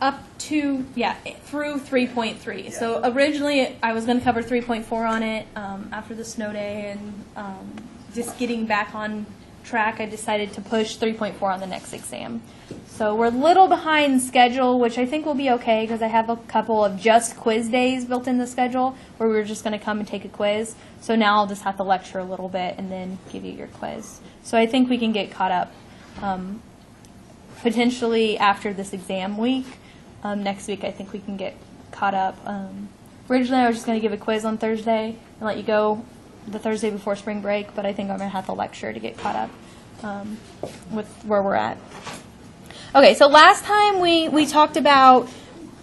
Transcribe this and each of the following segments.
up to, yeah, through 3.3. Yeah. So originally I was going to cover 3.4 on it after the snow day, and just getting back on track, I decided to push 3.4 on the next exam. So we're a little behind schedule, which I think will be okay because I have a couple of just quiz days built in the schedule where we were just going to come and take a quiz. So now I'll just have to lecture a little bit and then give you your quiz. So I think we can get caught up potentially after this exam week. Next week I think we can get caught up. Originally I was just going to give a quiz on Thursday and let you go the Thursday before spring break, but I think I'm going to have to lecture to get caught up with where we're at. Okay, so last time we talked about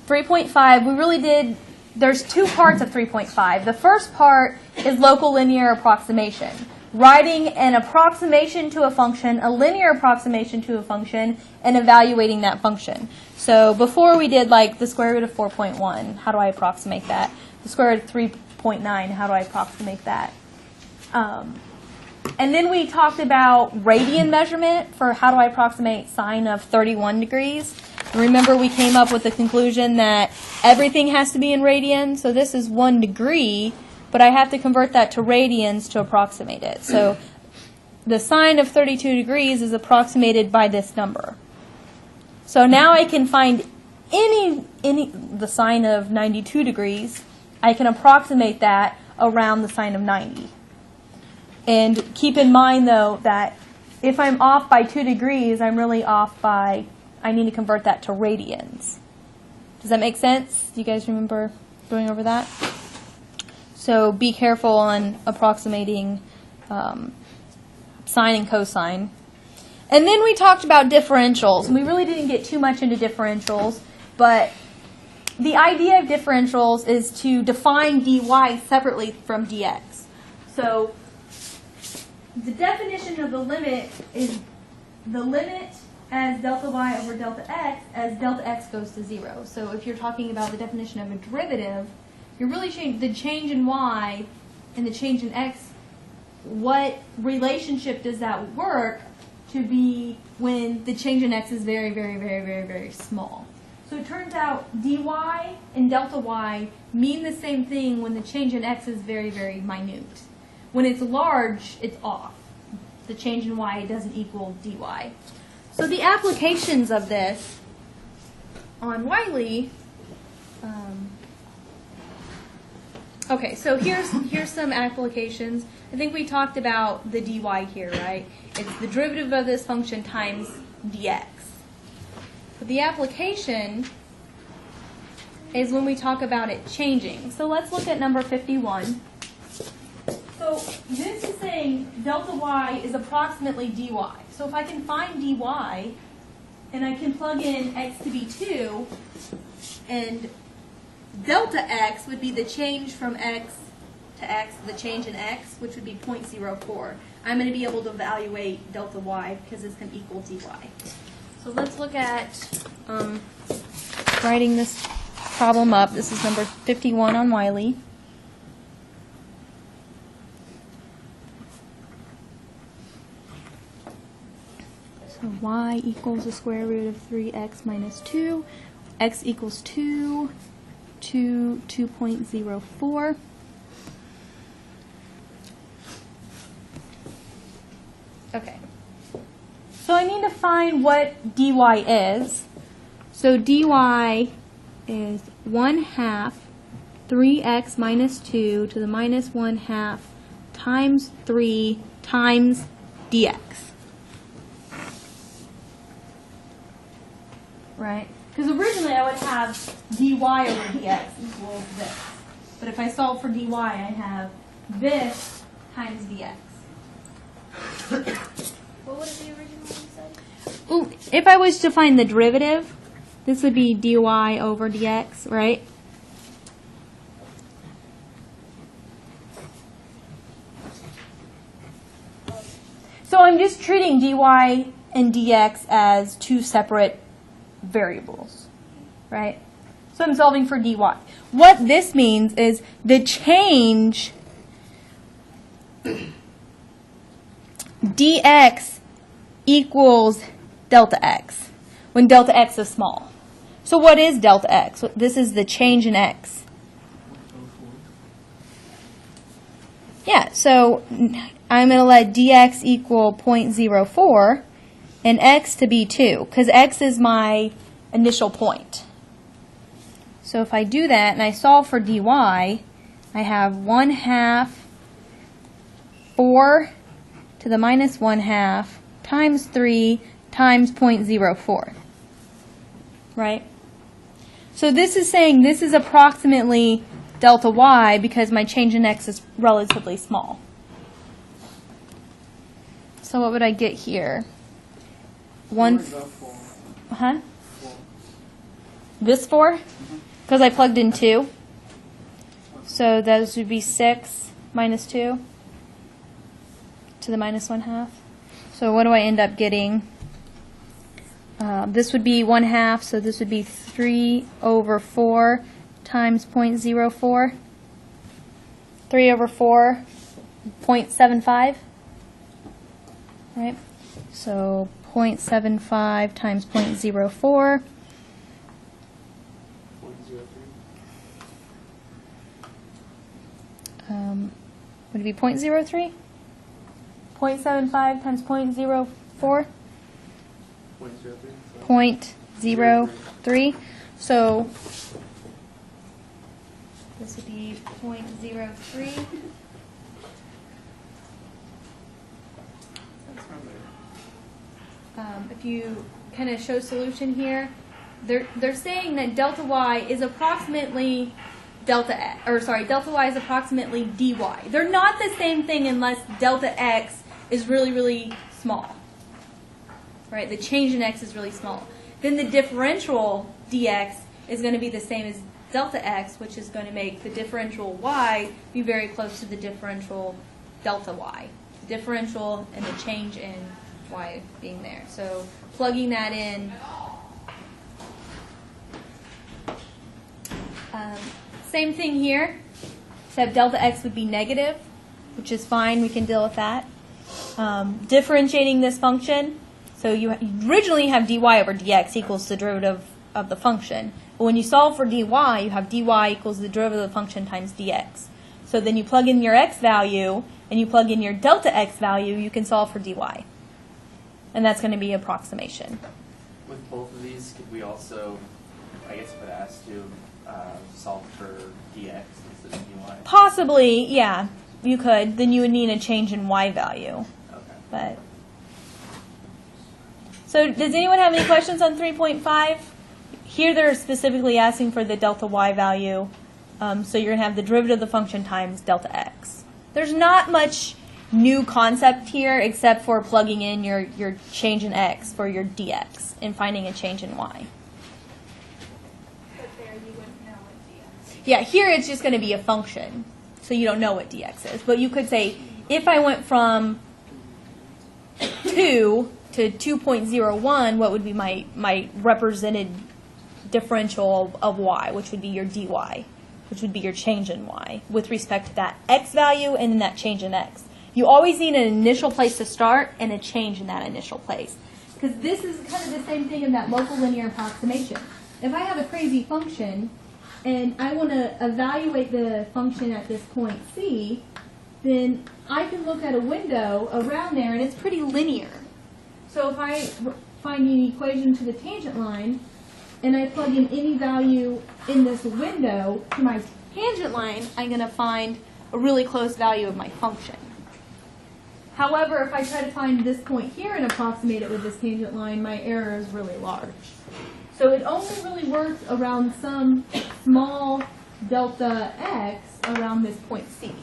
3.5. We really did, there's two parts of 3.5. The first part is local linear approximation. Writing an approximation to a function, a linear approximation to a function, and evaluating that function. So before we did like the square root of 4.1, how do I approximate that? The square root of 3.9, how do I approximate that? And then we talked about radian measurement for how do I approximate sine of 31 degrees. And remember we came up with the conclusion that everything has to be in radians. So this is 1 degree, but I have to convert that to radians to approximate it. So the sine of 32 degrees is approximated by this number. So now I can find the sine of 92 degrees. I can approximate that around the sine of 90. And keep in mind, though, that if I'm off by 2 degrees, I'm really off by, I need to convert that to radians. Does that make sense? Do you guys remember going over that? So be careful on approximating sine and cosine. And then we talked about differentials. And we really didn't get too much into differentials, but the idea of differentials is to define dy separately from dx. So the definition of the limit is the limit as delta y over delta x as delta x goes to 0. So if you're talking about the definition of a derivative, you're really changing the change in y and the change in x. What relationship does that work to be when the change in x is very, very, very, very, very small? So it turns out dy and delta y mean the same thing when the change in x is very, very minute. When it's large, it's off. The change in y doesn't equal dy. So the applications of this on Wiley, okay, so here's some applications. I think we talked about the dy here, right? It's the derivative of this function times dx. But the application is when we talk about it changing. So let's look at number 51. So this is saying delta y is approximately dy. So if I can find dy, and I can plug in x to be 2, and delta x would be the change from x to x, the change in x, which would be 0.04. I'm going to be able to evaluate delta y because it's going to equal dy. So let's look at writing this problem up. This is number 51 on Wiley. So y equals the square root of 3x minus 2. X equals 2 to 2.04. Okay. So I need to find what dy is. So dy is 1/2 3x minus 2 to the minus 1/2 times 3 times dx. Right? Because originally I would have dy over dx equals this. But if I solve for dy, I have this times dx. What would it be originally you said? Ooh, if I was to find the derivative, this would be dy over dx, right? So I'm just treating dy and dx as two separate variables, right? So I'm solving for dy. What this means is the change dx equals delta x when delta x is small. So what is delta x? This is the change in x. Yeah, so I'm going to let dx equal 0.04 and x to be 2, because x is my initial point. So if I do that and I solve for dy, I have 1/2 4 to the minus 1/2 times 3 times 0.04. Right? So this is saying this is approximately delta y because my change in x is relatively small. So what would I get here? This 4? Because I plugged in 2. So those would be 6 minus 2 to the minus 1/2. So what do I end up getting? This would be 1/2, so this would be 3/4 times 0.04. 3/4, 0.75. Right? So 0.75 times 0.04. Would it be 0.03? 0.75 times 0.04? 0.03. So this would be 0.03. If you kind of show solution here, they're saying that delta y is approximately delta y is approximately dy. They're not the same thing unless delta x is really, really small. Right? The change in x is really small. Then the differential dx is going to be the same as delta x, which is going to make the differential y be very close to the differential delta y. The differential and the change in y being there. So plugging that in, same thing here, except delta x would be negative, which is fine. We can deal with that. Differentiating this function, so you originally have dy over dx equals the derivative of the function. But when you solve for dy, you have dy equals the derivative of the function times dx. So then you plug in your x value and you plug in your delta x value, you can solve for dy. And that's going to be approximation. With both of these, could we also, I guess if it asked to, solve for dx instead of dy? Possibly, yeah, you could. Then you would need a change in y value. Okay. But so does anyone have any questions on 3.5? Here they're specifically asking for the delta y value. So you're going to have the derivative of the function times delta x. There's not much new concept here except for plugging in your change in x for your dx and finding a change in y. But there you wouldn't know what dx. Yeah, here it's just going to be a function, so you don't know what dx is. But you could say, if I went from 2 to 2.01, what would be my represented differential of y, which would be your dy, which would be your change in y, with respect to that x value and then that change in x. You always need an initial place to start and a change in that initial place. Because this is kind of the same thing in that local linear approximation. If I have a crazy function and I want to evaluate the function at this point c, then I can look at a window around there and it's pretty linear. So if I find an equation to the tangent line and I plug in any value in this window to my tangent line, I'm going to find a really close value of my function. However, if I try to find this point here and approximate it with this tangent line, my error is really large. So it only really works around some small delta x around this point C.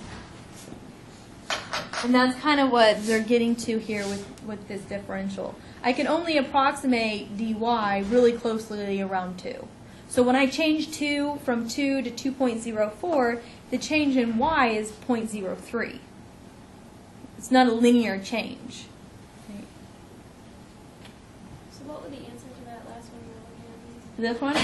And that's kind of what they're getting to here with this differential. I can only approximate dy really closely around 2. So when I change 2 from 2 to 2.04, the change in y is 0.03. It's not a linear change. Right. So what would the answer to that last one you were looking at? This one?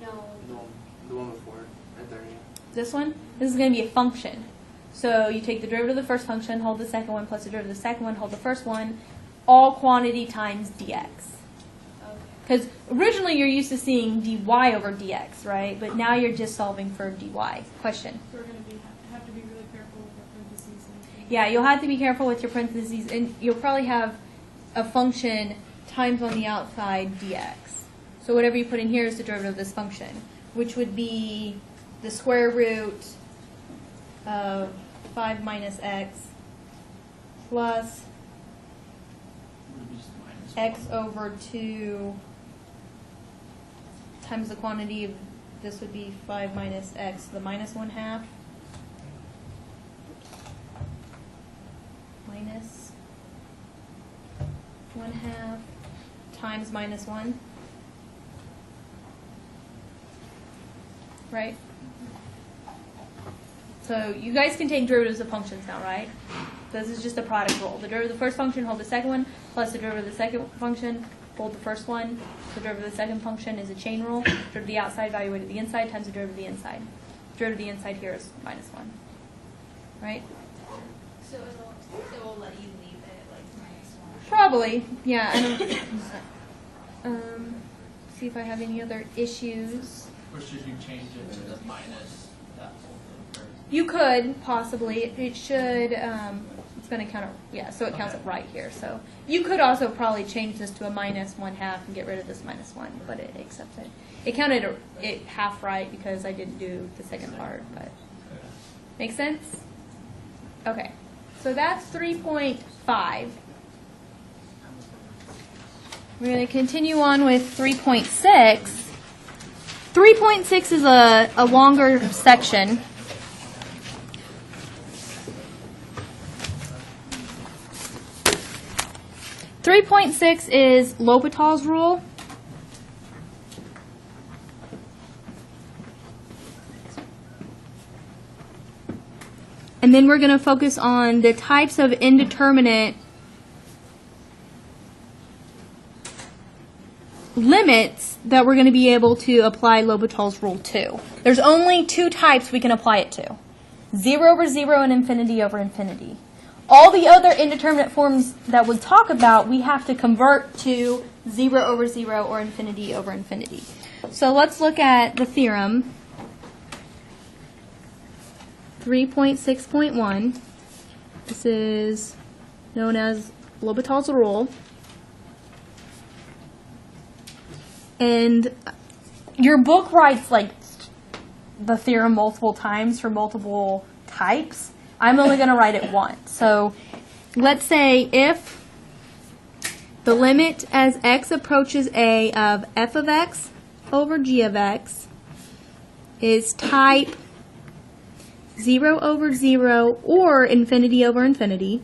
No. No, the one before, right there, yeah. This one? This is going to be a function. So you take the derivative of the first function, hold the second one, plus the derivative of the second one, hold the first one, all quantity times dx. Okay. Because originally you're used to seeing dy over dx, right? But now you're just solving for dy. Question? So we're going to have to be really careful with our parentheses. Yeah, you'll have to be careful with your parentheses, and you'll probably have a function times on the outside dx. So whatever you put in here is the derivative of this function, which would be the square root of 5 minus x plus Would be just minus x 1. over 2 times the quantity of, this would be 5 minus x to the minus 1/2 minus 1/2 times minus 1, right? So you guys can take derivatives of functions now, right? This is just a product rule. The derivative of the first function hold the second one, plus the derivative of the second function hold the first one. The derivative of the second function is a chain rule. The derivative of the outside evaluated the inside times the derivative of the inside. The derivative of the inside here is minus 1, right? So it will let you leave it like -1. Probably, yeah. I don't. See if I have any other issues. Or should you change it to the minus that whole thing? You could possibly. It should. It's going to count. Yeah, so it counts it right here. So you could also probably change this to a minus 1/2 and get rid of this minus 1, but it accepts it. It counted it half right because I didn't do the second part. But make sense? Okay. So that's 3.5. We're going to continue on with 3.6. 3.6 is a longer section. .6 is L'Hopital's rule. And then we're going to focus on the types of indeterminate limits that we're going to be able to apply L'Hopital's rule to. There's only 2 types we can apply it to. 0 over 0 and infinity over infinity. All the other indeterminate forms that we talk about, we have to convert to 0 over 0 or infinity over infinity. So let's look at the theorem. 3.6.1. This is known as L'Hopital's rule. And your book writes like the theorem multiple times for multiple types. I'm only going to write it once. So let's say if the limit as x approaches a of f of x over g of x is type 0 over 0 or infinity over infinity,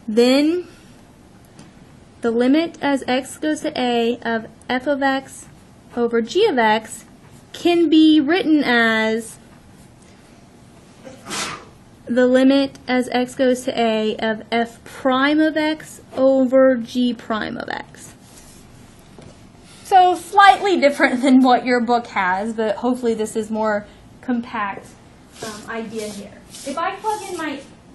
then the limit as x goes to a of f of x over g of x can be written as the limit as x goes to a of f prime of x over g prime of x. So slightly different than what your book has, but hopefully this is more compact idea here. If I plug in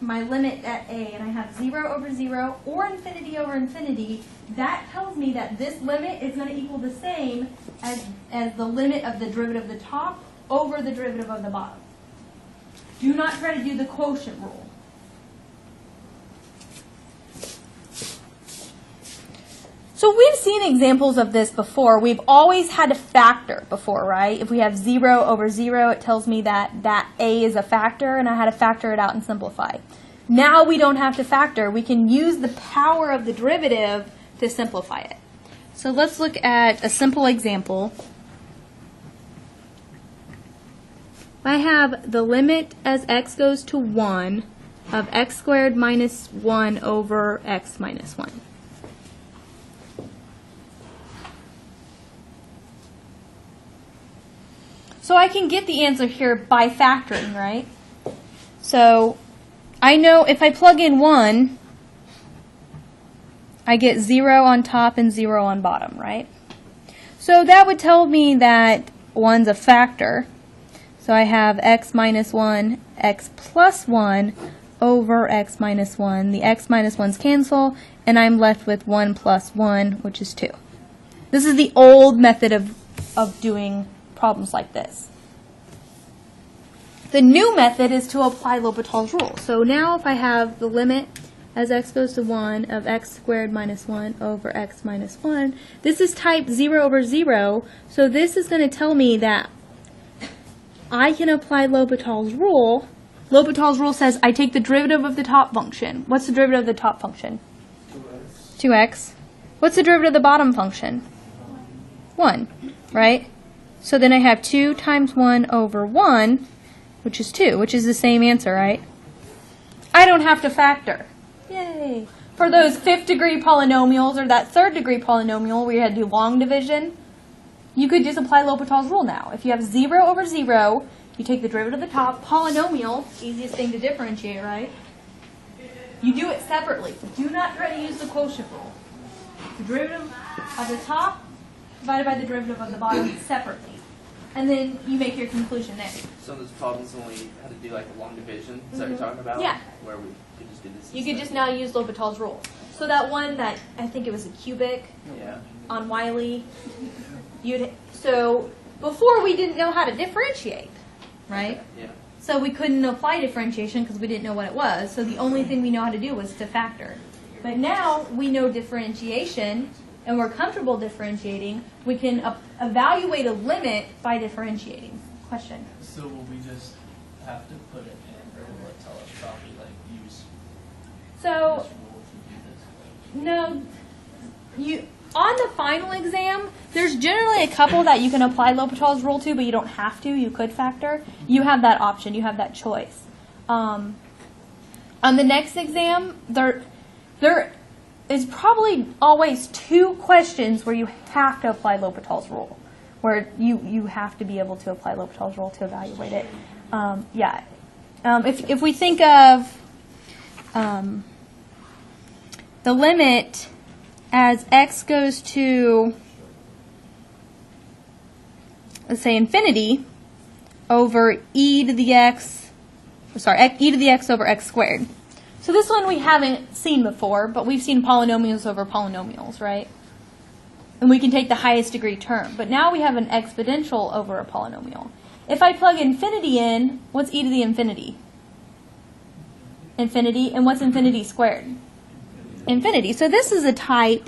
my limit at a and I have 0 over 0 or infinity over infinity, that tells me that this limit is going to equal the same as the limit of the derivative of the top over the derivative of the bottom. Do not try to do the quotient rule. So we've seen examples of this before. We've always had to factor before, right? If we have 0 over 0, it tells me that a is a factor, and I had to factor it out and simplify. Now we don't have to factor. We can use the power of the derivative to simplify it. So let's look at a simple example. I have the limit as x goes to 1 of x squared minus 1 over x minus 1. So I can get the answer here by factoring, right? So I know if I plug in 1, I get 0 on top and 0 on bottom, right? So that would tell me that 1's a factor. So I have x minus 1, x plus 1 over x minus 1. The x minus 1's cancel, and I'm left with 1 plus 1, which is 2. This is the old method of doing problems like this. The new method is to apply L'Hopital's rule. So now if I have the limit as x goes to 1 of x squared minus 1 over x minus 1, this is type 0 over 0, so this is going to tell me that I can apply L'Hopital's rule. L'Hopital's rule says I take the derivative of the top function. What's the derivative of the top function? 2x. What's the derivative of the bottom function? 1, right? So then I have 2 times 1 over 1, which is 2, which is the same answer, right? I don't have to factor. Yay! For those 5th degree polynomials or that 3rd degree polynomial where you had to do long division, you could just apply L'Hopital's rule now. If you have 0 over 0, you take the derivative of the top. Polynomial, easiest thing to differentiate, right? You do it separately. So do not try to use the quotient rule. The derivative of the top divided by the derivative of the bottom separately. And then you make your conclusion there. Some of those problems when we had to do like a long division, is that what you're talking about? Yeah. Where we could just do this. You could instead. just now use L'Hopital's rule. So that one that, I think it was a cubic Yeah. on Wiley, so before we didn't know how to differentiate, right? Yeah. So we couldn't apply differentiation because we didn't know what it was. So the only thing we know how to do was to factor. But now we know differentiation and we're comfortable differentiating. We can evaluate a limit by differentiating. Question? So will we just have to put it in, or will it tell us probably like use So this rule to do this? no, you on the final exam, there's generally a couple that you can apply L'Hopital's rule to, but you don't have to. You could factor. You have that option. You have that choice. On the next exam, there is probably always 2 questions where you have to apply L'Hopital's rule, where you have to be able to apply L'Hopital's rule to evaluate it. If we think of the limit as x goes to, let's say, infinity over e to the x over x squared. So this one we haven't seen before, but we've seen polynomials over polynomials, right? And we can take the highest degree term. But now we have an exponential over a polynomial. If I plug infinity in, what's e to the infinity? Infinity. And what's infinity squared? Infinity. So this is a type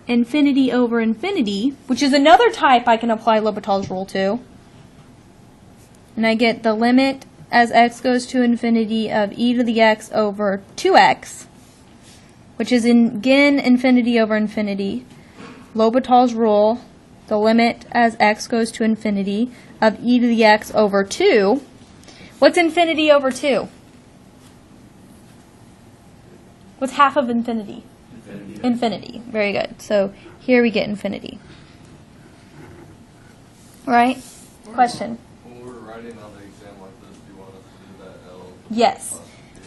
infinity over infinity, which is another type I can apply L'Hopital's rule to. And I get the limit as x goes to infinity of e to the x over 2x, which is again infinity over infinity. L'Hopital's rule, the limit as x goes to infinity of e to the x over 2. What's infinity over 2? What's half of infinity? Infinity. Very good. So here we get infinity. Right? Question? When we're writing on the exam like this, do you want us to do that L? Yes.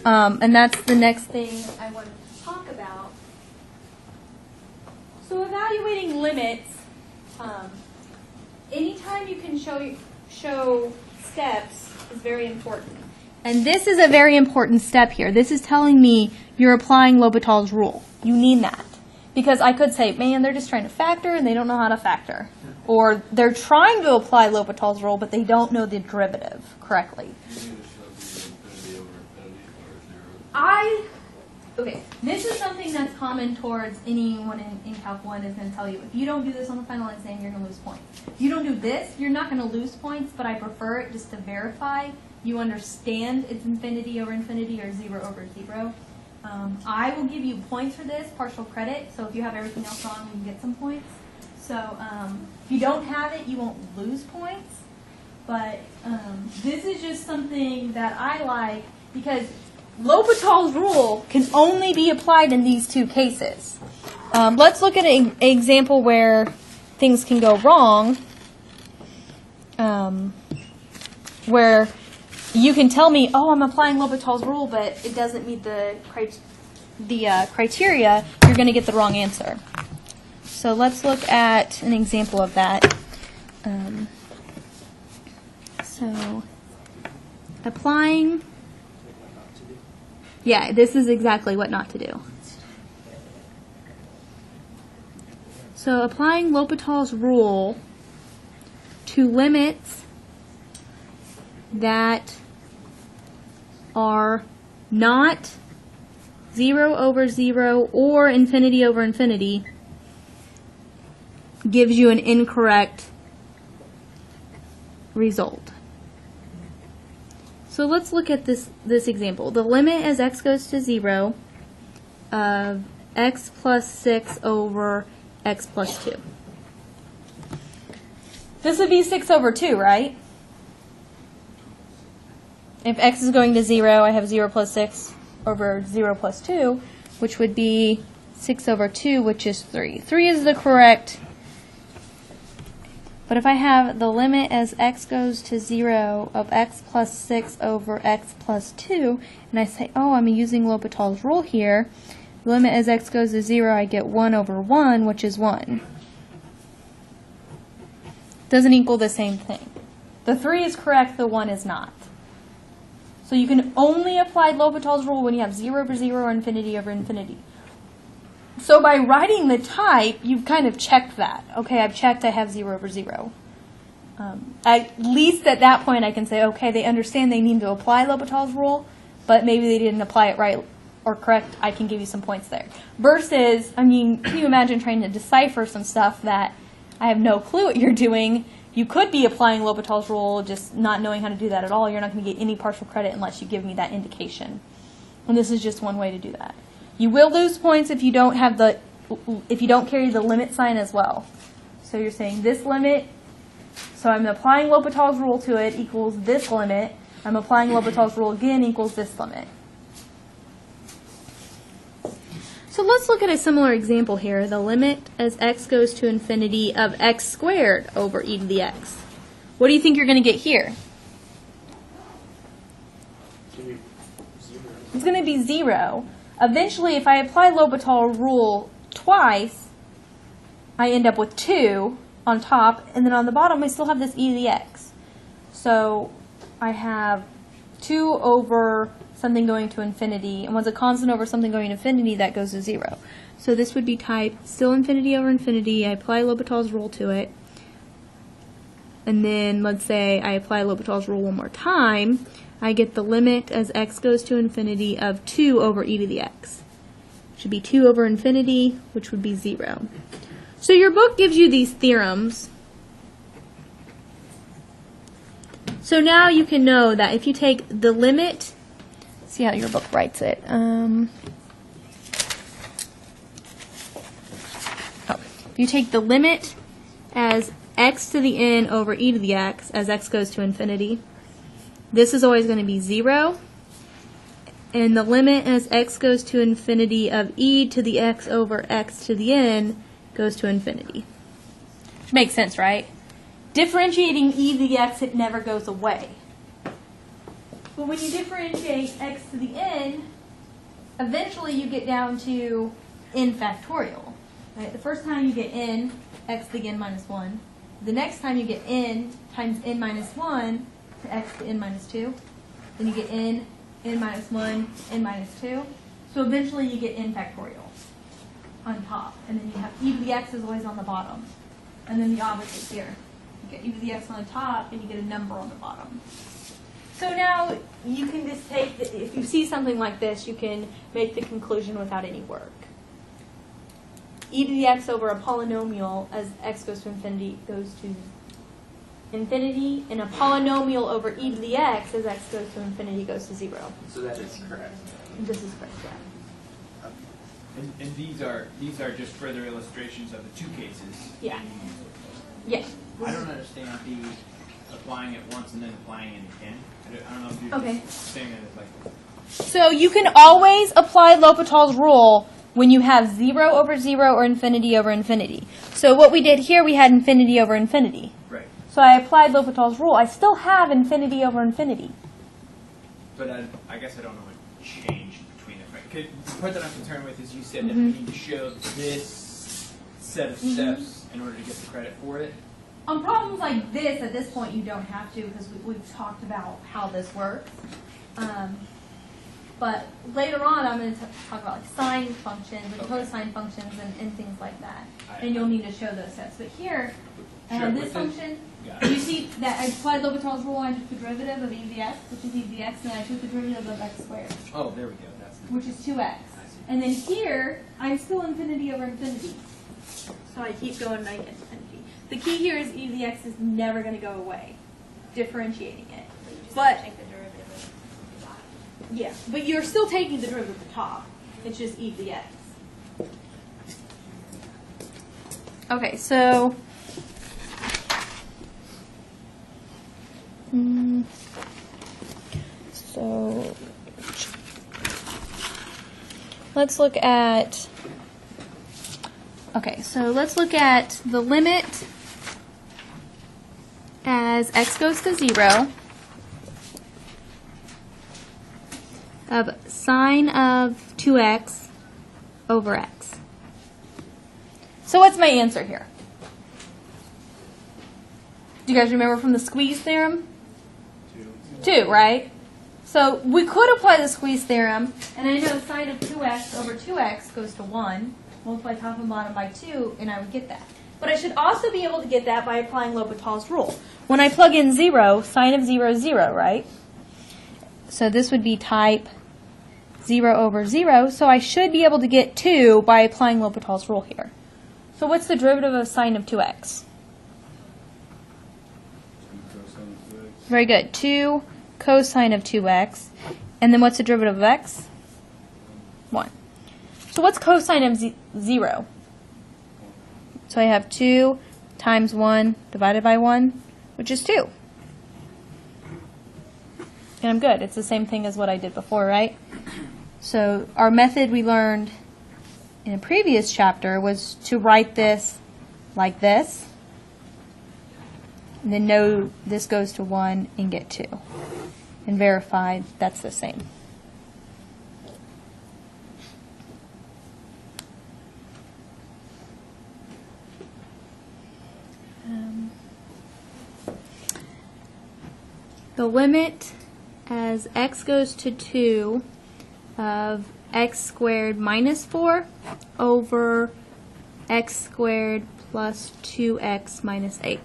And that's the next thing I wanted to talk about. So evaluating limits, anytime you can show steps is very important. And this is a very important step here. This is telling me you're applying L'Hopital's rule. You need that. Because I could say, man, they're just trying to factor and they don't know how to factor. Or they're trying to apply L'Hopital's rule, but they don't know the derivative correctly. You need to show the infinity over infinity or 0. Okay, this is something that's common towards anyone in Calc 1 is going to tell you, if you don't do this on the final exam, you're going to lose points. If you don't do this, you're not going to lose points, but I prefer it just to verify you understand it's infinity or 0 over 0. I will give you points for this, partial credit, so if you have everything else wrong, you can get some points. So if you don't have it, you won't lose points. But this is just something that I like because L'Hopital's rule can only be applied in these 2 cases. Let's look at an example where things can go wrong, where you can tell me, oh, I'm applying L'Hopital's rule, but it doesn't meet the criteria, you're going to get the wrong answer. So let's look at an example of that. So applying Yeah, this is exactly what not to do. So applying L'Hopital's rule to limits that are not 0 over 0 or infinity over infinity gives you an incorrect result. So let's look at this example. The limit as x goes to 0 of x plus 6 over x plus 2. This would be 6 over 2, right? If x is going to 0, I have 0 plus 6 over 0 plus 2, which would be 6 over 2, which is 3. 3 is the correct. But if I have the limit as x goes to 0 of x plus 6 over x plus 2, and I say, oh, I'm using L'Hopital's rule here, the limit as x goes to 0, I get 1 over 1, which is 1. Doesn't equal the same thing. The 3 is correct, the 1 is not. So you can only apply L'Hopital's rule when you have 0 over 0 or infinity over infinity. So by writing the type, you've kind of checked that. Okay, I've checked I have 0 over 0. At least at that point I can say, okay, they understand they need to apply L'Hopital's rule, but maybe they didn't apply it right or correct. I can give you some points there. Versus, I mean, can you imagine trying to decipher some stuff that I have no clue what you're doing? You could be applying L'Hopital's rule, just not knowing how to do that at all. You're not going to get any partial credit unless you give me that indication. And this is just one way to do that. You will lose points if you don't have if you don't carry the limit sign as well. So you're saying this limit, so I'm applying L'Hopital's rule to it equals this limit. I'm applying L'Hopital's rule again equals this limit. So let's look at a similar example here. The limit as x goes to infinity of x squared over e to the x. What do you think you're going to get here? It's going to be 0. Eventually, if I apply L'Hopital's rule twice, I end up with 2 on top, and then on the bottom I still have this e to the x. So I have 2 over something going to infinity, and what's a constant over something going to infinity, that goes to 0. So this would be type still infinity over infinity. I apply L'Hopital's rule to it, and then let's say I apply L'Hopital's rule one more time. I get the limit as x goes to infinity of 2 over e to the x. It should be 2 over infinity, which would be 0. So your book gives you these theorems. So now you can know that if you take the limit, see how your book writes it. If you take the limit as x to the n over e to the x as x goes to infinity, this is always going to be 0. And the limit as x goes to infinity of e to the x over x to the n goes to infinity. Which makes sense, right? Differentiating e to the x, it never goes away. But when you differentiate x to the n, eventually you get down to n factorial. Right? The first time you get n, x to the n minus 1. The next time you get n times n minus 1 to x to n minus 2. Then you get n minus 1, n minus 2. So eventually you get n factorial on top. And then you have e to the x is always on the bottom. And then the opposite here. You get e to the x on the top, and you get a number on the bottom. So now you can just take, if you see something like this, you can make the conclusion without any work. E to the x over a polynomial as x goes to infinity goes to infinity, and a polynomial over e to the x as x goes to infinity goes to 0. So that is correct. This is correct, yeah. And these are just further illustrations of the two cases. Yeah. Yeah. I don't understand the applying it once and then applying it again. I don't know if you're Okay. just saying it as like. So you can always apply L'Hopital's rule when you have 0 over 0 or infinity over infinity. So what we did here, we had infinity over infinity. Right. So I applied L'Hopital's rule. I still have infinity over infinity. But I guess I don't know what changed between it. Right? The part that I'm concerned with is you said that we need to show this set of steps in order to get the credit for it. On problems like this, at this point, you don't have to because we've talked about how this works. But later on, I'm going to talk about like sine functions and cosine functions and things like that. And you'll need to show those steps. But here, I have Sure, this with function. Got it. You see that I applied L'Hopital's rule. I took the derivative of e to the x, which is e to the x, and I took the derivative of x squared, Oh, there we go. That's the which is 2x. And then here, I'm still infinity over infinity. So I keep going and I get infinity. The key here is e to the x is never going to go away, differentiating it. You just But- take the derivative of the bottom. Yeah, but you're still taking the derivative at the top. It's just e to the x. Okay, so let's look at the limit as x goes to 0 of sine of 2x over x. So what's my answer here? Do you guys remember from the squeeze theorem? 2, right? So we could apply the squeeze theorem, and I know sine of 2x over 2x goes to 1. Multiply top and bottom by 2, and I would get that. But I should also be able to get that by applying L'Hopital's rule. When I plug in 0, sine of 0 is 0, right? So this would be type 0 over 0, so I should be able to get 2 by applying L'Hopital's rule here. So what's the derivative of sine of 2x? Very good. 2 cosine of 2x. And then what's the derivative of x? 1. So what's cosine of 0? So I have 2 times 1 divided by 1, which is 2. And I'm good. It's the same thing as what I did before, right? So our method we learned in a previous chapter was to write this like this, and then know this goes to 1 and get 2, and verify that's the same. The limit as x goes to 2 of x squared minus 4 over x squared plus 2x minus 8.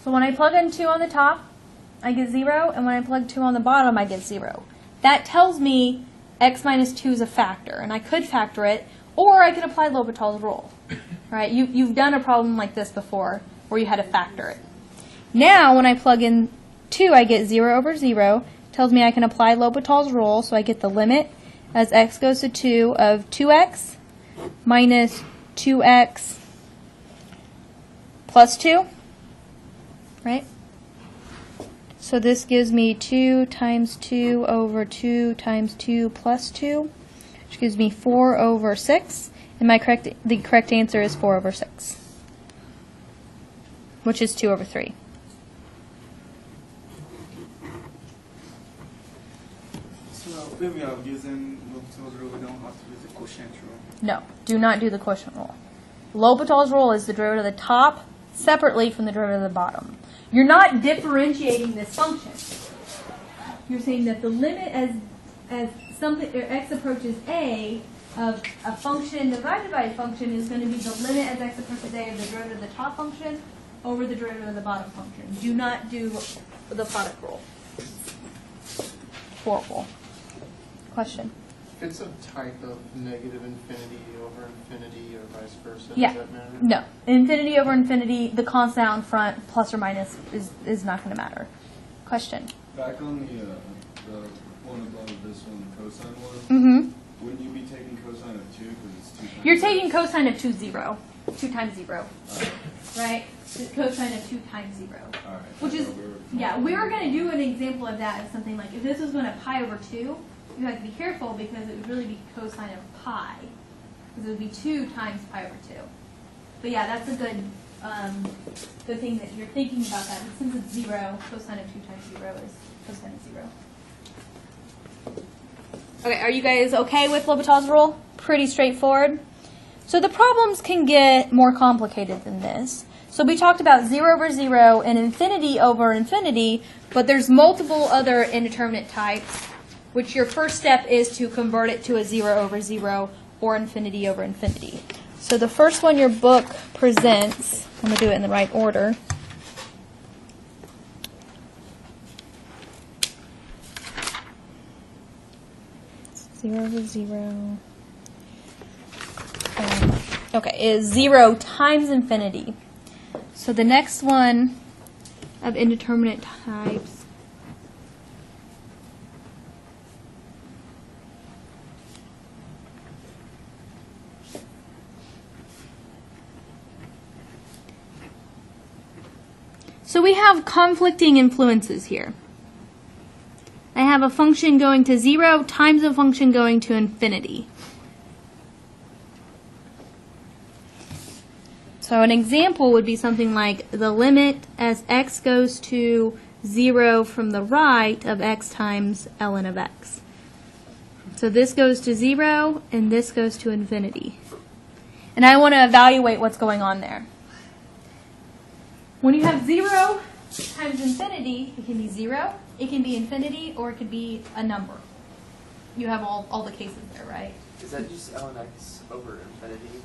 So when I plug in 2 on the top, I get 0, and when I plug 2 on the bottom, I get 0. That tells me x minus 2 is a factor, and I could factor it, or I could apply L'Hopital's rule. Right? You've done a problem like this before, where you had to factor it. Now, when I plug in 2, I get 0 over 0. Tells me I can apply L'Hopital's rule, so I get the limit as x goes to 2 of 2x minus 2x plus 2. Right? So this gives me 2 times 2 over 2 times 2 plus 2, which gives me 4 over 6. And the correct answer is 4 over 6, which is 2 over 3. So when we are using L'Hopital's rule, we don't have to use the quotient rule. No, do not do the quotient rule. L'Hopital's rule is the derivative of the top separately from the derivative of the bottom. You're not differentiating this function. You're saying that the limit as something or x approaches a of a function divided by a function is going to be the limit as x approaches a of the derivative of the top function over the derivative of the bottom function. Do not do the product rule. Horrible. Question? If it's a type of negative infinity over infinity or vice versa, Yeah. does that matter? No. Infinity over infinity, the constant out in front, plus or minus, is not going to matter. Question? Back on the one above this one, the cosine one, Mm-hmm. wouldn't you be taking cosine of 2 because it's 2 times You're x? taking cosine of 2, 0. 2 times 0. Right? Cosine of 2 times 0. All right. Which is, yeah, we were going to do an example of that as something like, if this was going to pi over 2, you have to be careful because it would really be cosine of pi. Because it would be 2 times pi over 2. But yeah, that's a good thing that you're thinking about that. And since it's 0, cosine of 2 times 0 is cosine of 0. Okay, are you guys okay with L'Hopital's rule? Pretty straightforward. So the problems can get more complicated than this. So we talked about 0 over 0 and infinity over infinity, but there's multiple other indeterminate types, which your first step is to convert it to a 0 over 0 or infinity over infinity. So the first one your book presents, I'm going to do it in the right order. Zero over 0. Okay, is 0 times infinity. So the next one of indeterminate types so we have conflicting influences here. I have a function going to 0 times a function going to infinity. So an example would be something like the limit as x goes to 0 from the right of x times ln of x. So this goes to 0 and this goes to infinity. And I want to evaluate what's going on there. When you have 0 times infinity, it can be 0, it can be infinity, or it could be a number. You have all the cases there, right? Is that just ln x over infinity?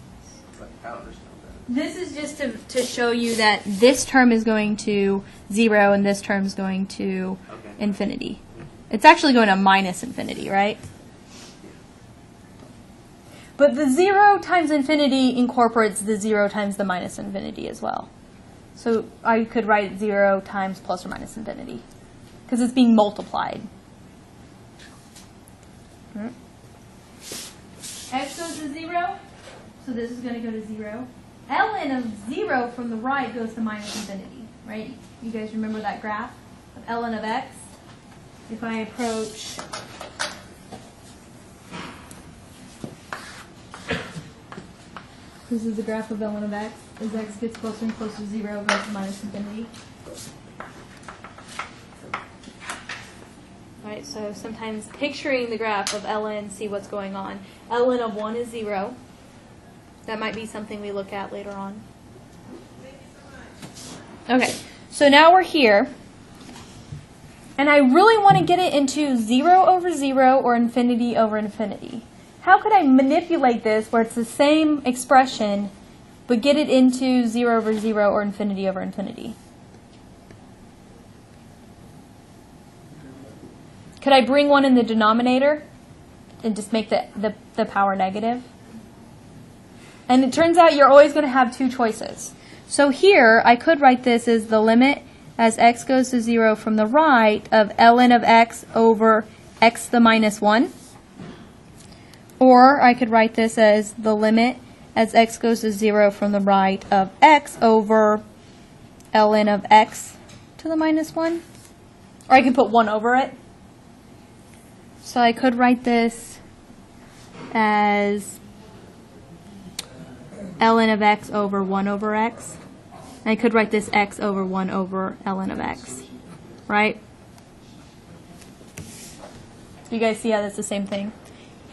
Like, I don't understand that. This is just to show you that this term is going to 0 and this term is going to infinity. It's actually going to minus infinity, right? But the 0 times infinity incorporates the 0 times the minus infinity as well. So I could write 0 times plus or minus infinity because it's being multiplied. X goes to 0, so this is going to go to 0. ln of 0 from the right goes to minus infinity, right? You guys remember that graph of ln of x? If I approach this is the graph of ln of x. As x gets closer and closer to 0, it goes to minus infinity. Right, so sometimes picturing the graph of ln, see what's going on. ln of 1 is 0. That might be something we look at later on. Okay, so now we're here. And I really want to get it into 0 over 0 or infinity over infinity. How could I manipulate this where it's the same expression, but get it into 0 over 0 or infinity over infinity? Could I bring one in the denominator and just make the power negative? And it turns out you're always going to have two choices. So here, I could write this as the limit as x goes to 0 from the right of ln of x over x to the minus 1. Or I could write this as the limit as x goes to 0 from the right of x over ln of x to the minus 1. Or I could put 1 over it. So I could write this as ln of x over 1 over x. And I could write this x over 1 over ln of x. Right? Do you guys see how that's the same thing?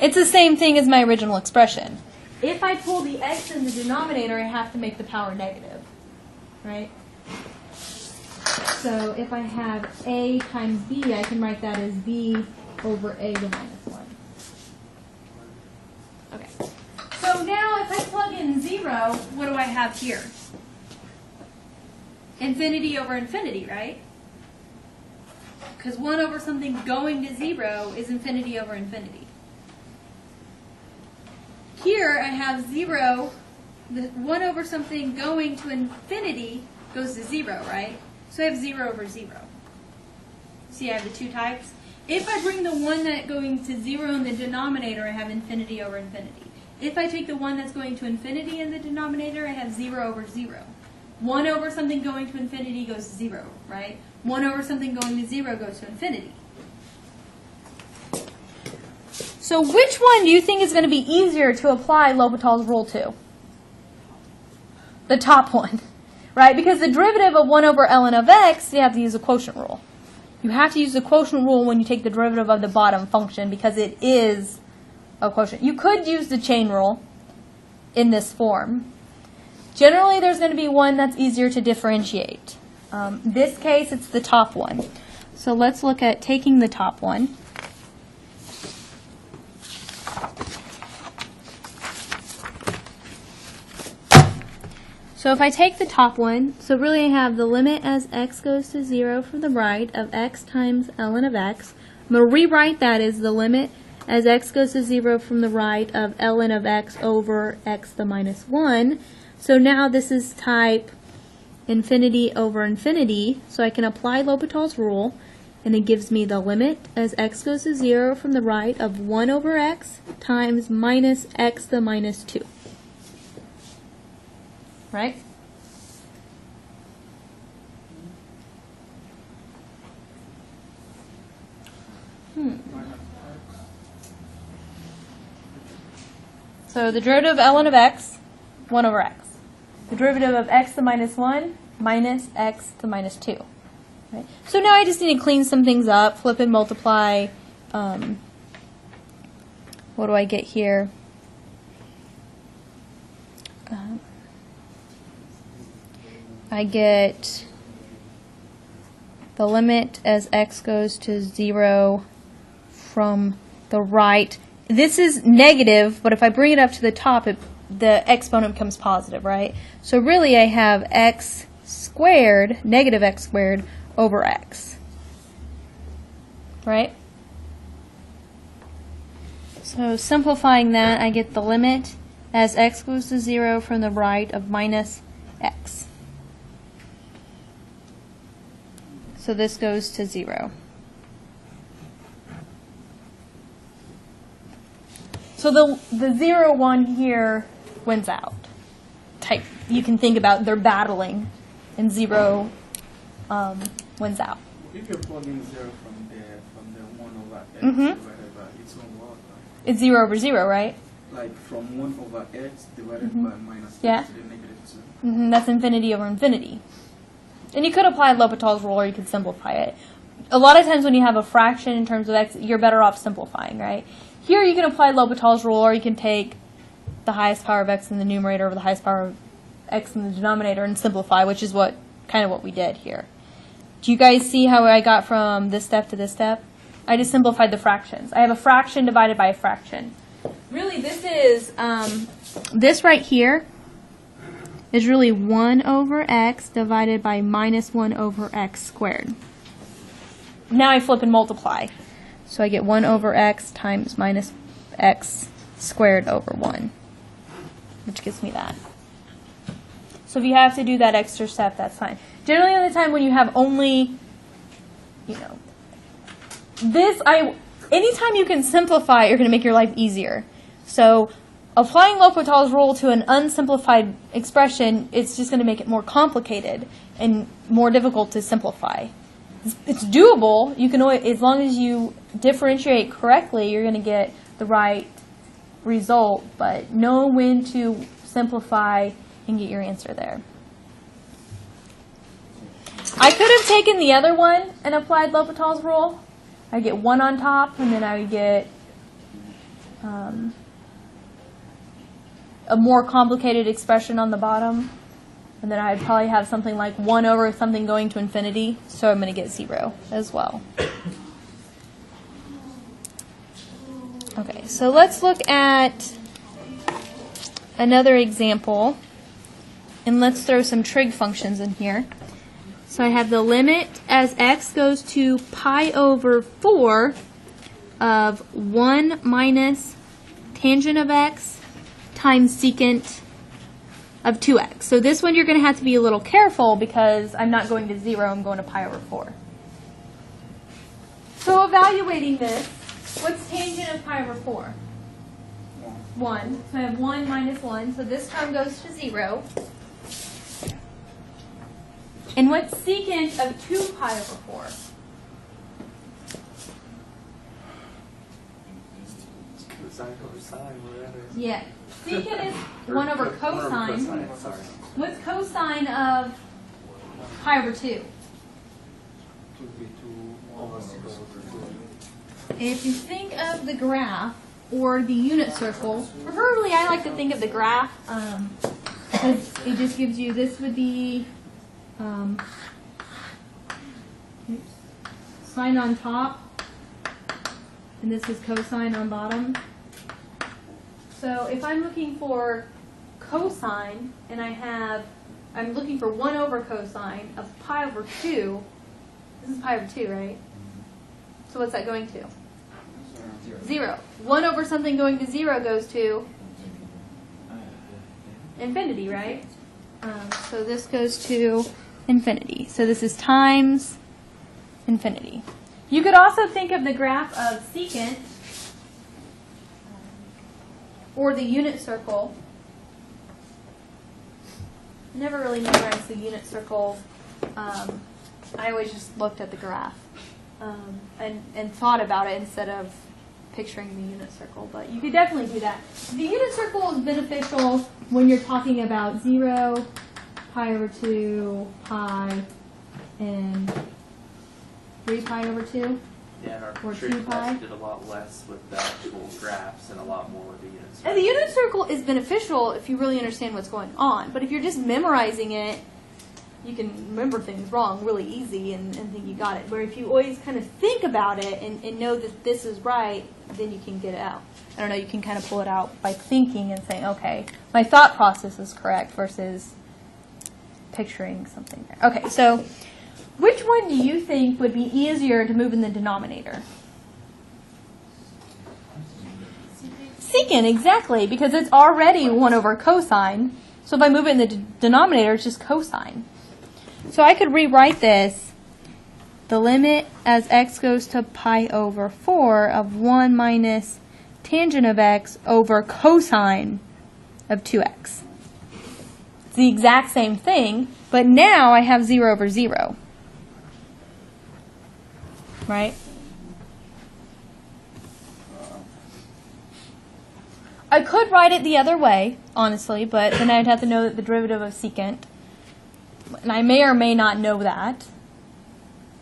It's the same thing as my original expression. If I pull the x in the denominator, I have to make the power negative. Right? So if I have a times b, I can write that as b over a to minus 1. Okay. So now if I plug in 0, what do I have here? Infinity over infinity, right? Because 1 over something going to 0 is infinity over infinity. Here I have 0, the 1 over something going to infinity goes to 0, right? So I have 0 over 0. See, I have the two types. If I bring the one that's going to 0 in the denominator, I have infinity over infinity. If I take the one that's going to infinity in the denominator, I have 0 over 0. 1 over something going to infinity goes to 0, right? 1 over something going to 0 goes to infinity. So which one do you think is going to be easier to apply L'Hopital's rule to? The top one, right? Because the derivative of 1 over ln of x, you have to use the quotient rule. You have to use the quotient rule when you take the derivative of the bottom function because it is a quotient. You could use the chain rule in this form. Generally, there's going to be one that's easier to differentiate. This case, it's the top one. So let's look at taking the top one. So if I take the top one, so really I have the limit as x goes to 0 from the right of x times ln of x. I'm going to rewrite that as the limit as x goes to 0 from the right of ln of x over x to the minus 1. So now this is type infinity over infinity, so I can apply L'Hopital's rule, and it gives me the limit as x goes to 0 from the right of 1 over x times minus x to the minus 2. Right? So the derivative of ln of x, 1 over x. The derivative of x to the minus 1 minus x to the minus 2. Right? So now I just need to clean some things up, flip and multiply. What do I get here? I get the limit as x goes to 0 from the right. This is negative, but if I bring it up to the top, the exponent becomes positive, right? So really I have x squared, negative x squared, over x. Right? So simplifying that, I get the limit as x goes to 0 from the right of minus x. So this goes to 0. So the 0, 1 here wins out. You can think about they're battling, and 0 wins out. If you plug in 0 from the 1 over x Mhm. divided by its own work, right? It's 0 over 0, right? Like from 1 over x divided Mhm. by minus Yeah. x to the negative 2. That's infinity over infinity. And you could apply L'Hopital's rule, or you could simplify it. A lot of times when you have a fraction in terms of x, you're better off simplifying, right? Here you can apply L'Hopital's rule, or you can take the highest power of x in the numerator over the highest power of x in the denominator and simplify, which is kind of what we did here. Do you guys see how I got from this step to this step? I just simplified the fractions. I have a fraction divided by a fraction. Really, this is, this right here is really 1 over x divided by minus 1 over x squared. Now I flip and multiply. So I get 1 over x times minus x squared over 1, which gives me that. So if you have to do that extra step, that's fine. Generally, on the time when you have only, anytime you can simplify, you're going to make your life easier. So applying L'Hopital's rule to an unsimplified expression, it's just going to make it more complicated and more difficult to simplify. It's doable. You can always, as long as you differentiate correctly, you're going to get the right result. But know when to simplify and get your answer there. I could have taken the other one and applied L'Hopital's rule. I get 1 on top, and then I would get a more complicated expression on the bottom. And then I'd probably have something like 1 over something going to infinity, so I'm going to get 0 as well. Okay, so let's look at another example, and let's throw some trig functions in here. So I have the limit as x goes to pi over 4 of 1 minus tangent of x times secant of 2x. So this one you're going to have to be a little careful because I'm not going to 0, I'm going to pi over 4. So evaluating this, what's tangent of pi over 4? 1. So I have 1 minus 1, so this term goes to 0. And what's secant of 2 pi over 4? Cosine over sine, whatever. Yeah. Secant is 1 over cosine. Sorry. What's cosine of pi over 2? If you think of the graph or the unit circle, preferably I like to think of the graph Because it just gives you, this would be sine on top, and this is cosine on bottom. So if I'm looking for cosine, and I'm looking for 1 over cosine of pi over 2, this is pi over 2, right? So what's that going to? 0. 1 over something going to 0 goes to infinity, right? So this goes to infinity. So this is times infinity. You could also think of the graph of secant, or the unit circle. I never really memorized the unit circle. I always just looked at the graph and thought about it instead of picturing the unit circle. But you could definitely do that. The unit circle is beneficial when you're talking about 0, pi over 2, pi, and 3 pi over 2. Yeah, and our Or trig 2 pi. class did a lot less with the actual graphs and a lot more with the units. And the unit circle is beneficial if you really understand what's going on. But if you're just memorizing it, you can remember things wrong really easy and think you got it. Where if you always kind of think about it and know that this is right, then you can get it out. I don't know, you can kind of pull it out by thinking and saying, okay, my thought process is correct versus picturing something there. Okay, so which one do you think would be easier to move in the denominator? Secant, exactly, because it's already 1 over cosine. So if I move it in the denominator, it's just cosine. So I could rewrite this, the limit as x goes to pi over 4 of 1 minus tangent of x over cosine of 2x. It's the exact same thing, but now I have 0 over 0. Right? I could write it the other way, honestly, but then I'd have to know that the derivative of secant, and I may or may not know that.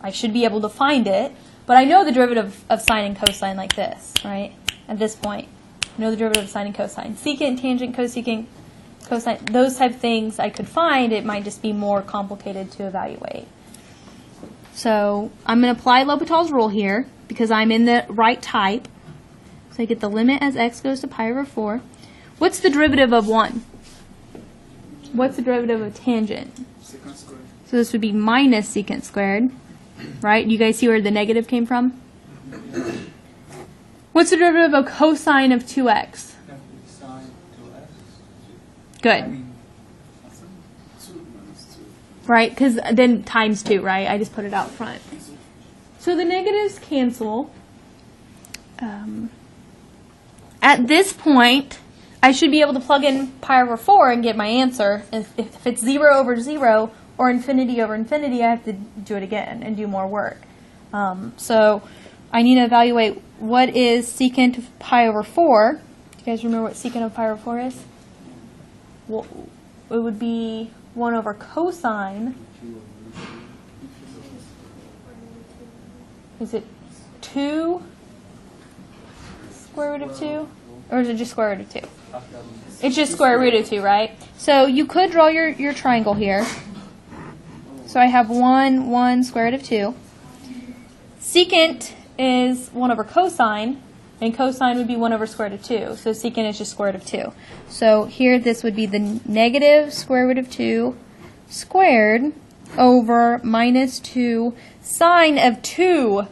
I should be able to find it, but I know the derivative of sine and cosine like this, right? At this point, I know the derivative of sine and cosine. Secant, tangent, cosecant, cosine, those type of things I could find. It might just be more complicated to evaluate. So I'm going to apply L'Hopital's rule here because I'm in the right type. So I get the limit as x goes to pi over 4. What's the derivative of 1? What's the derivative of tangent? Secant squared. So this would be minus secant squared, right? You guys see where the negative came from? What's the derivative of cosine of 2x? Sine 2x. Good. 2 minus 2. Right? Because then times 2, right? I just put it out front. So the negatives cancel. At this point, I should be able to plug in pi over 4 and get my answer. If it's 0 over 0 or infinity over infinity, I have to do it again and do more work. So I need to evaluate what is secant of pi over 4. Do you guys remember what secant of pi over 4 is? Well, it would be 1 over cosine. Is it 2 square root of 2? Or is it just square root of 2? It's just square root of 2, right? So you could draw your triangle here. So I have 1, 1, square root of 2. Secant is 1 over cosine, and cosine would be 1 over square root of 2. So secant is just square root of 2. So here this would be the negative square root of 2 squared over minus 2 sine of 2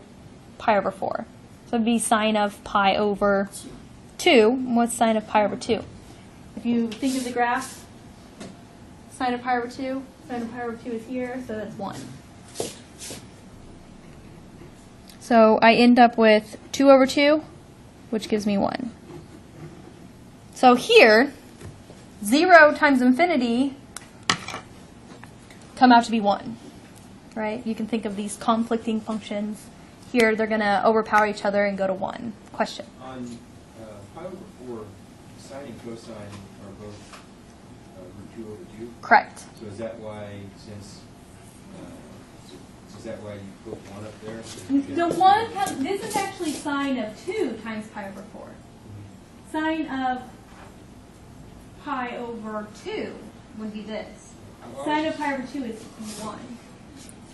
pi over 4. So it would be sine of pi over 2. What's sine of pi over 2? If you think of the graph, sine of pi over 2, sine of pi over 2 is here, so that's 1. So I end up with 2 over 2, which gives me 1. So here, 0 times infinity come out to be 1, right? You can think of these conflicting functions. Here, they're going to overpower each other and go to 1. Question? On pi over 4, sine and cosine are both root 2 over 2. Correct. So is that why, is that why you put 1 up there? The 1, this is actually sine of 2 times pi over 4. Sine of pi over 2 would be this. Sine of pi over 2 is 1.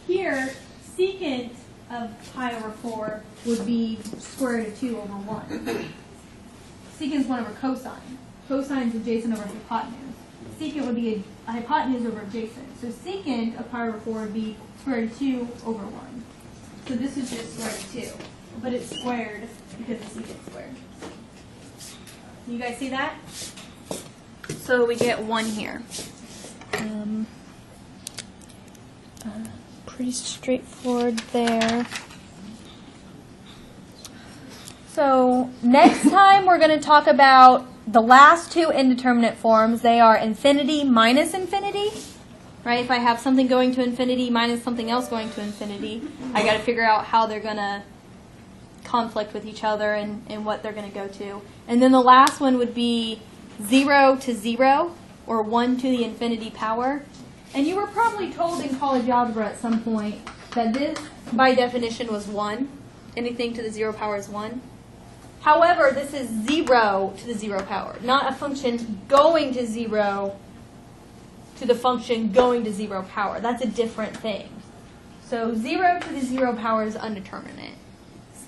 Here, secant of pi over 4 would be square root of 2 over 1. Secant is 1 over cosine. Cosine is adjacent over hypotenuse. Secant would be a hypotenuse over adjacent. So secant of pi over 4 would be square root of 2 over 1. So this is just square root of 2. But it's squared because it's secant squared. You guys see that? So we get 1 here. Pretty straightforward there. So next time we're going to talk about the last two indeterminate forms. They are infinity minus infinity. Right? If I have something going to infinity minus something else going to infinity, I got to figure out how they're going to conflict with each other and what they're going to go to. And then the last one would be 0 to 0, or 1 to the infinity power. And you were probably told in college algebra at some point that this, by definition, was 1. Anything to the 0 power is 1. However, this is 0 to the 0 power, not a function going to 0 to the function going to 0 power. That's a different thing. So 0 to the 0 power is undeterminate.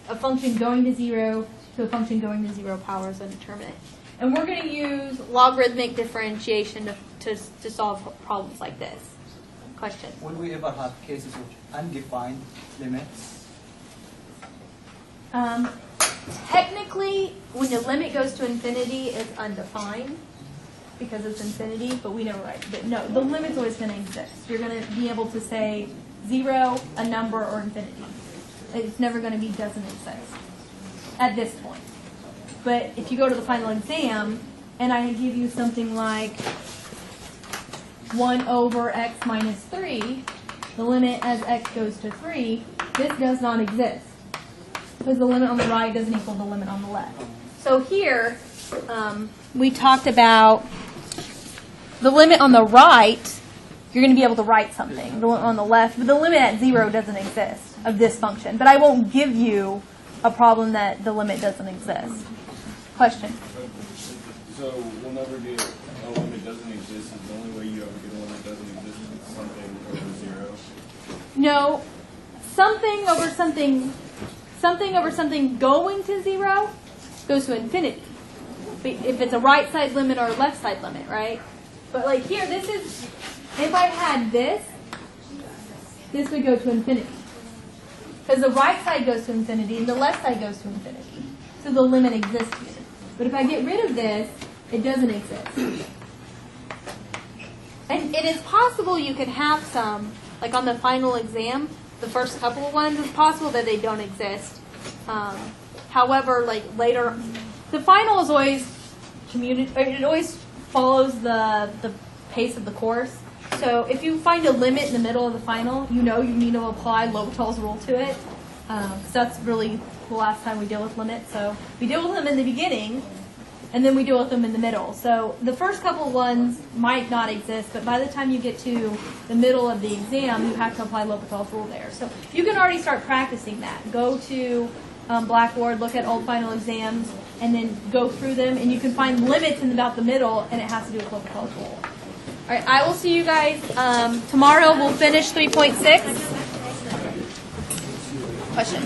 A function going to 0 to a function going to 0 power is undeterminate. And we're going to use logarithmic differentiation to solve problems like this. Question? Will we ever have cases of undefined limits? Technically, when the limit goes to infinity, it's undefined because it's infinity, but we never write. But no, the limit's always going to exist. You're going to be able to say 0, a number, or infinity. It's never going to be doesn't exist at this point. But if you go to the final exam, and I give you something like 1 over x minus 3, the limit as x goes to 3, this does not exist. Because the limit on the right doesn't equal the limit on the left. So here, we talked about the limit on the right, you're going to be able to write something. The limit on the left, but the limit at 0 doesn't exist of this function. But I won't give you a problem that the limit doesn't exist. Question? So we'll never get a limit doesn't exist. Is the only way you ever get a limit doesn't exist is something over 0? No. Something over something going to 0 goes to infinity. If it's a right side limit or a left side limit, right? But like here, this is, if I had this would go to infinity. Because the right side goes to infinity and the left side goes to infinity. So the limit exists here. But if I get rid of this, it doesn't exist. And it is possible you could have some, like on the final exam, the first couple of ones, it's possible that they don't exist. However, like later, the final is always it always follows the pace of the course. So if you find a limit in the middle of the final, you know you need to apply L'Hopital's rule to it. So that's really the last time we deal with limits. So we deal with them in the beginning, and then we deal with them in the middle. So the first couple ones might not exist, but by the time you get to the middle of the exam, you have to apply L'Hopital's rule there. So you can already start practicing that. Go to Blackboard, look at old final exams, and then go through them, and you can find limits in about the middle, and it has to do with L'Hopital's rule. All right, I will see you guys tomorrow. We'll finish 3.6. Question?